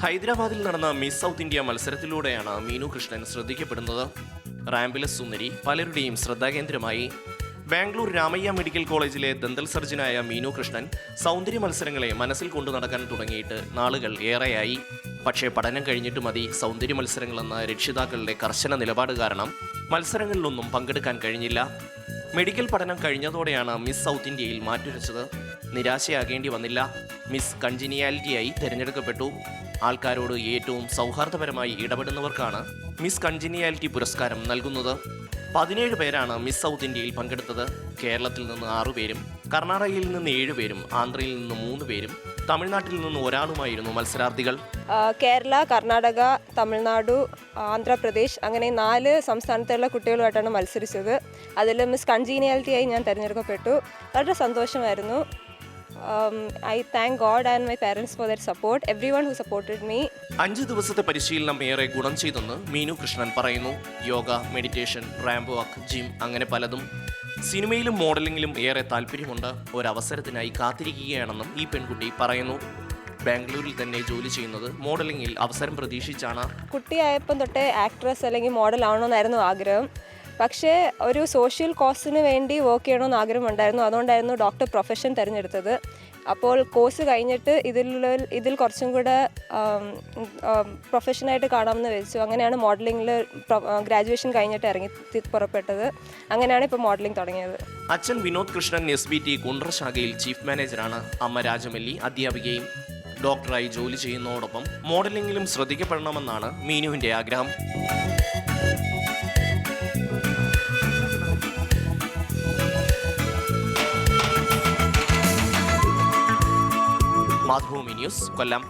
ഹൈദരാബാദിൽ നടന്ന Miss South India മത്സരത്തിലൂടെയാണ് മീനു കൃഷ്ണൻ ശ്രദ്ധിക്കപ്പെടുന്നത്. റാമ്പിലെ സുന്ദരി പലരുടെയും ശ്രദ്ധാകേന്ദ്രമായി. ബാംഗ്ലൂർ രാമയ്യ മെഡിക്കൽ കോളേജിലെ ദന്തൽ സർജനായ മീനു കൃഷ്ണൻ സൗന്ദര്യ മത്സരങ്ങളെ മനസ്സിൽ കൊണ്ടു നടക്കാൻ തുടങ്ങിയിട്ട് നാളുകൾ ഏറെയായി. പക്ഷേ പഠനം കഴിഞ്ഞിട്ട് മതി സൗന്ദര്യ മത്സരങ്ങളെന്ന രക്ഷിതാക്കളുടെ കർശന നിലപാട് കാരണം മത്സരങ്ങളിലൊന്നും പങ്കെടുക്കാൻ കഴിഞ്ഞില്ല. മെഡിക്കൽ പഠനം കഴിഞ്ഞതോടെയാണ് മിസ് സൗത്ത് ഇന്ത്യയിൽ മാറ്റുരച്ചത്. നിരാശയാകേണ്ടി വന്നില്ല. മിസ് കൺജിനിയാലിറ്റിയായി തിരഞ്ഞെടുക്കപ്പെട്ടു. ആൾക്കാരോട് ഏറ്റവും സൗഹാർദ്ദപരമായി ഇടപെടുന്നവർക്കാണ് മിസ് കൺജിനിയാലിറ്റി പുരസ്കാരം നൽകുന്നത്. 17 പേരാണ് മിസ് സൗത്ത് ഇന്ത്യയിൽ പങ്കെടുത്തത്. കേരളത്തിൽ നിന്ന് 6 പേരും, കർണാടകയിൽ നിന്ന് 7 പേരും, ആന്ധ്രയിൽ നിന്ന് 3 പേരും, തമിഴ്നാട്ടിൽ നിന്ന് ഒരാളുമായിരുന്നു മത്സരാർത്ഥികൾ. കേരള, കർണാടക, തമിഴ്നാടു, ആന്ധ്രാപ്രദേശ് അങ്ങനെ 4 സംസ്ഥാനത്തുള്ള കുട്ടികളുമായിട്ടാണ് മത്സരിച്ചത്. അതിൽ മിസ് കൺജീനിയാലിറ്റിയായി ഞാൻ തിരഞ്ഞെടുക്കപ്പെട്ടു. വളരെ സന്തോഷമായിരുന്നു. I thank God and my parents for their support, everyone who supported me. 5 ദിവസത്തെ പരിശീലനം ഏറെ ഗുണം ചെയ്തെന്ന് മീനു കൃഷ്ണൻ പറയുന്നു. യോഗ, മെഡിറ്റേഷൻ, റാമ്പ് വാക്ക്, ജിം അങ്ങനെ പലതും. സിനിമയിലും മോഡലിംഗിലും ഏറെ താല്പര്യമുണ്ട്. ഒരവസരത്തിനായി കാത്തിരിക്കുകയാണെന്നും ഈ പെൺകുട്ടി പറയുന്നു. ബാംഗ്ലൂരിൽ തന്നെ ജോലി ചെയ്യുന്നത് മോഡലിംഗിൽ അവസരം പ്രതീക്ഷിച്ചാണ്. കുട്ടിയായപ്പം തൊട്ടേ ആക്ട്രസ് അല്ലെങ്കിൽ മോഡൽ ആവണമെന്നായിരുന്നു ആഗ്രഹം. പക്ഷേ ഒരു സോഷ്യൽ കോസിന് വേണ്ടി വർക്ക് ചെയ്യണമെന്ന് ആഗ്രഹമുണ്ടായിരുന്നു. അതുകൊണ്ടായിരുന്നു ഡോക്ടർ പ്രൊഫഷൻ തിരഞ്ഞെടുത്തത്. അപ്പോൾ കോഴ്സ് കഴിഞ്ഞിട്ട് ഇതിൽ കുറച്ചും കൂടെ പ്രൊഫഷനായിട്ട് കാണാമെന്ന് വെച്ചു. അങ്ങനെയാണ് മോഡലിംഗിൽ ഗ്രാജുവേഷൻ കഴിഞ്ഞിട്ട് പുറപ്പെട്ടത്. അങ്ങനെയാണ് ഇപ്പോൾ മോഡലിംഗ് തുടങ്ങിയത്. അച്ഛൻ വിനോദ് കൃഷ്ണൻ SBT കുണ്ട്ര ശാഖയിൽ ചീഫ് മാനേജറാണ്. അമ്മ രാജമല്ലി അധ്യാപികയും. ഡോക്ടറായി ജോലി ചെയ്യുന്നതോടൊപ്പം മോഡലിംഗിലും ശ്രദ്ധിക്കപ്പെടണമെന്നാണ് മീനുവിൻ്റെ ആഗ്രഹം. മാതൃഭൂമി ന്യൂസ്, കൊല്ലം.